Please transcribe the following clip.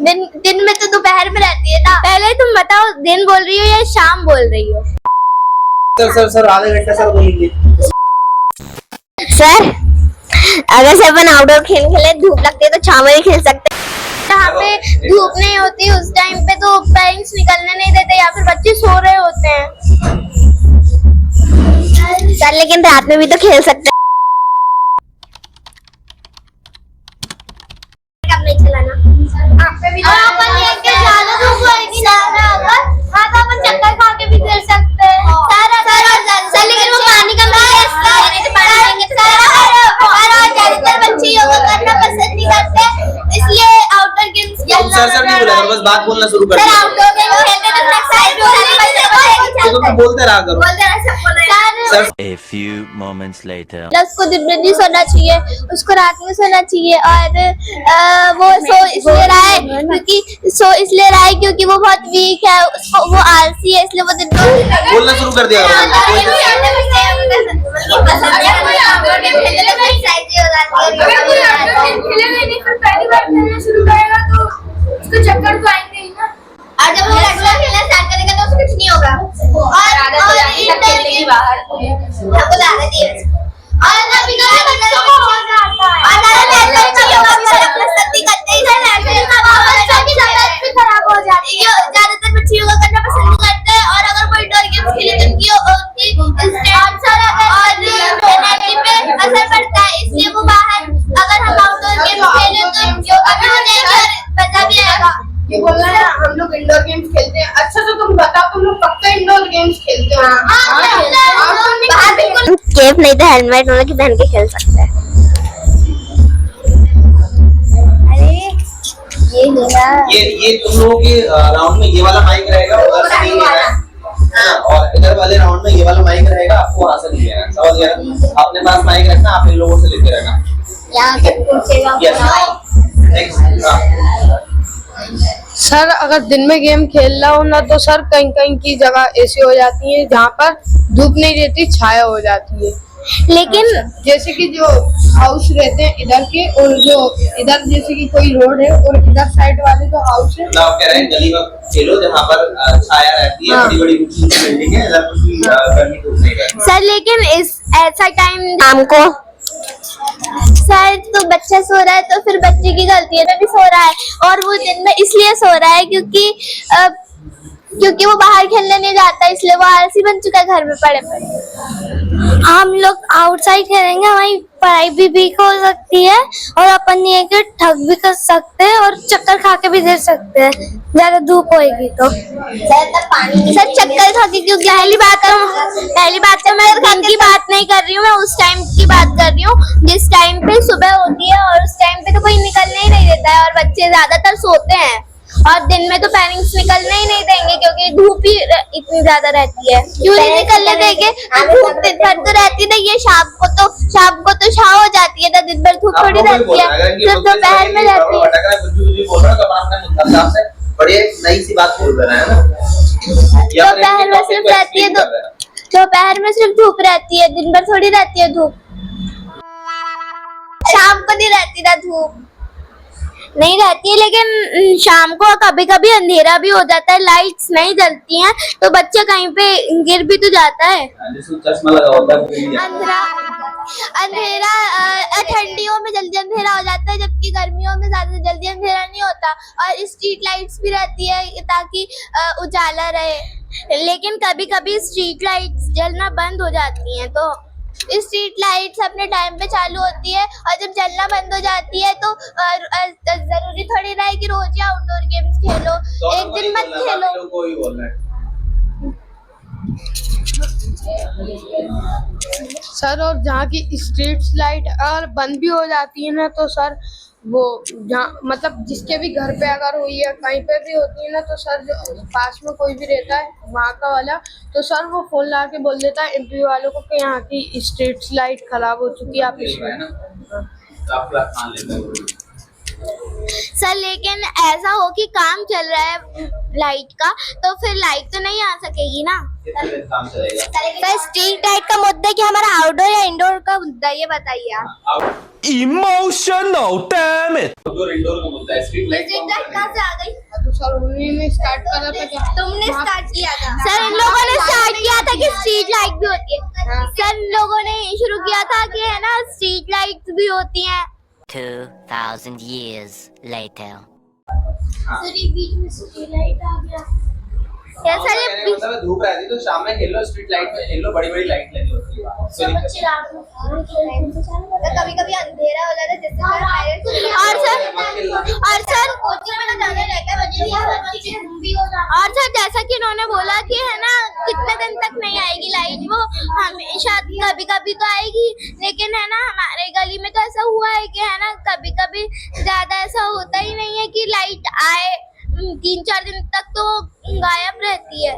दिन में तो दोपहर में रहती है ना। पहले तुम बताओ दिन बोल रही हो या शाम बोल रही हो? सर आधे घंटे सर बोलेंगे। सर अगर से अपन आउटडोर खेल खेले, धूप लगती है तो छाव में खेल सकते हैं। जहाँ पे धूप नहीं होती उस टाइम पे तो पेरेंट्स निकलने नहीं देते या फिर बच्चे सो रहे होते हैं। सर लेकिन रात में भी तो खेल सकते हैं। कब नहीं चलाना अपन लेके ज्यादा धूप होगी ना, हाँ तो अपन चक्कर खा के भी खेल सकते हैं। सर लेकिन वो पानी का ज्यादातर बच्चे योगा करना पसंद नहीं करते, इसलिए आउटडोर गेम्स सर नहीं बोला बस बात बोलना शुरू कर। सर आउटडोर गेम्स खेलते तो एक्सरसाइज हो रही है, तो बोलते रहा करो। A few moments later. उसको दिन में नहीं सोना चाहिए, उसको रात में सोना चाहिए। और वो सो इसलिए रहा है क्योंकि वो बहुत वीक है, उसको वो आलसी है, इसलिए वो दिन में बोलना शुरू कर दिया। चक्कर तो आएंगे ही ना। और जब वो रेगुलर खेलना स्टार्ट करेगा तो उसको कुछ नहीं होगा। और इंटर के बाहर हमको ज्यादा देर और कभी कभी बच्चों को हो जाता है और ज्यादा बच्चे योगा भी पसंद करते हैं, इधर नेचुरल बच्चों की तबीयत भी खराब हो जाती है। ज्यादातर बच्चे योगा करना पसंद नहीं करते हैं और अगर कोई इंडोर गेम्स खेले तो उनकी स्टैंड्स और एनर्जी पे असर पड़ता है, इसलिए वो बाहर अगर हम आउटडोर गेम्स खेले तो योगा भी हो जाएगा और मजा भी आएगा। ये बोल रहा है हम लोग इंडोर गेम्स खेलते हैं। अच्छा तो तुम बताओ तुम लोग पक्का इंडोर गेम्स खेलते हो? केप नहीं तो हेलमेट वाला की पहन के खेल सकते हैं। अरे ये तुम लोगों के राउंड में ये वाला माइक रहेगा, उधर से नहीं लेना है, और इधर वाले राउंड में ये वाला माइक रहेगा, आपको वहां से नहीं लेना है। समझ गया? अपने पास माइक रखना, आप इन लोगों से लेते रहना। यहाँ से पूछेगा। सर अगर दिन में गेम खेल रहा हो ना तो सर कहीं कहीं की जगह ऐसी हो जाती है जहाँ पर धूप नहीं रहती, छाया हो जाती है। लेकिन जैसे कि जो हाउस रहते हैं इधर के, और जो इधर जैसे कि कोई रोड है और इधर साइड वाले जो हाउस है ना, आप कह रहे हैं गली में खेलो जहाँ पर छाया रहती है, बड़ी बड़ी बिल्डिंग है, इधर कुछ गर्मी धूप नहीं रहती। सर लेकिन इस ऐसा टाइम शाम को सर तो बच्चा सो रहा है तो फिर बच्चे की गलती है, मैं भी सो रहा है और वो दिन में इसलिए सो रहा है क्योंकि वो बाहर खेलने नहीं जाता, इसलिए वो आलसी बन चुका है घर में पड़े पड़े। हम लोग आउटसाइड खेलेंगे, हमारी पढ़ाई भी वीक हो सकती है और अपन ये कि थक भी कर सकते हैं और चक्कर खा के भी दे सकते हैं ज्यादा धूप होएगी तो। सर चक्कर खा के क्यों? पहली बात तो मैं दिन की बात नहीं कर रही हूँ, मैं उस टाइम की बात कर रही हूँ जिस टाइम पे सुबह होती है और उस टाइम पे तो कोई निकलने ही नहीं देता है और बच्चे ज्यादातर सोते हैं और दिन में तो पेरेंट्स निकलने ही नहीं देंगे क्योंकि धूप ही इतनी ज्यादा रहती है। क्यों नहीं निकलने देंगे? धूप दिन भर तो रहती नहीं है, शाम को तो छाव हो जाती है ना, दिन भर धूप थोड़ी रहती है, सिर्फ दोपहर में रहती है। बड़ी नई सी बात बोल रहे हैं ना, दोपहर में सिर्फ रहती है, दोपहर में सिर्फ धूप रहती है, दिन भर थोड़ी रहती है धूप। शाम को नहीं रहती ना धूप, नहीं रहती है, लेकिन शाम को कभी कभी अंधेरा भी हो जाता है, लाइट्स नहीं जलती हैं तो बच्चे कहीं पे गिर भी तो जाता है। चश्मा लगा होता है अंधेरा ठंडियों में जल्दी अंधेरा हो जाता है जबकि गर्मियों में ज्यादा जल्दी अंधेरा नहीं होता और स्ट्रीट लाइट्स भी रहती है ताकि उजाला रहे, लेकिन कभी कभी स्ट्रीट लाइट्स जलना बंद हो जाती हैं तो स्ट्रीट लाइट्स अपने टाइम पे चालू होती है और जब जलना बंद हो जाती है तो जरूरी थोड़ी ना है कि रोज ही आउटडोर गेम्स खेलो, एक दिन मत खेलो। सर और जहाँ की स्ट्रीट लाइट अगर बंद भी हो जाती है ना तो सर वो जहाँ मतलब जिसके भी घर पे अगर हुई है कहीं पे भी होती है ना तो सर जो पास में कोई भी रहता है वहाँ का वाला तो सर वो फोन ला के बोल देता है एमपी वालों को कि यहाँ की स्ट्रीट लाइट खराब हो चुकी है, आप इसमें सर लेकिन ऐसा हो कि काम चल रहा है लाइट का, तो फिर लाइट तो नहीं आ सकेगी ना। कितने दिन काम चलेगा? सर स्ट्रीट लाइट का मुद्दा है कि हमारा आउटडोर या इंडोर का मुद्दा है, ये बताइए आप। Emotional, damn it! Outdoor indoor का मुद्दा है, स्ट्रीट लाइट स्ट्रीट लाइट कहाँ से आ गई? तो सर उन्होंने स्टार्ट करा था क्या? तुमने स्टार्ट किया था सर, इन लोगों ने स्टार्ट किया था कि स्ट्रीट लाइट भी होती है। सर इन लोगों ने शुरू किया था कि है ना स्ट्रीट लाइट भी होती हैं। 2,000 years later. सर ये बीच में स्ट्रीट लाइट आ गया। क्या सर ये बीच मतलब धूप रहती तो शाम में खेलो, स्ट्रीट लाइट में खेलो, बड़ी बड़ी लाइट लगी होती है, कोई दिक्कत नहीं। कभी कभी अंधेरा हो जाता है जिससे और सर कोचिंग में जाने रहता है। और सर जैसा कि इन्होंने बोला कि है ना कितने दिन तक नहीं आएगी लाइट, वो हमेशा कभी कभी तो आएगी, लेकिन है ना हमारे गली में तो ऐसा हुआ है कि है ना कभी कभी ज्यादा ऐसा होता ही नहीं है कि लाइट आए, 3-4 दिन तक तो गायब रहती है।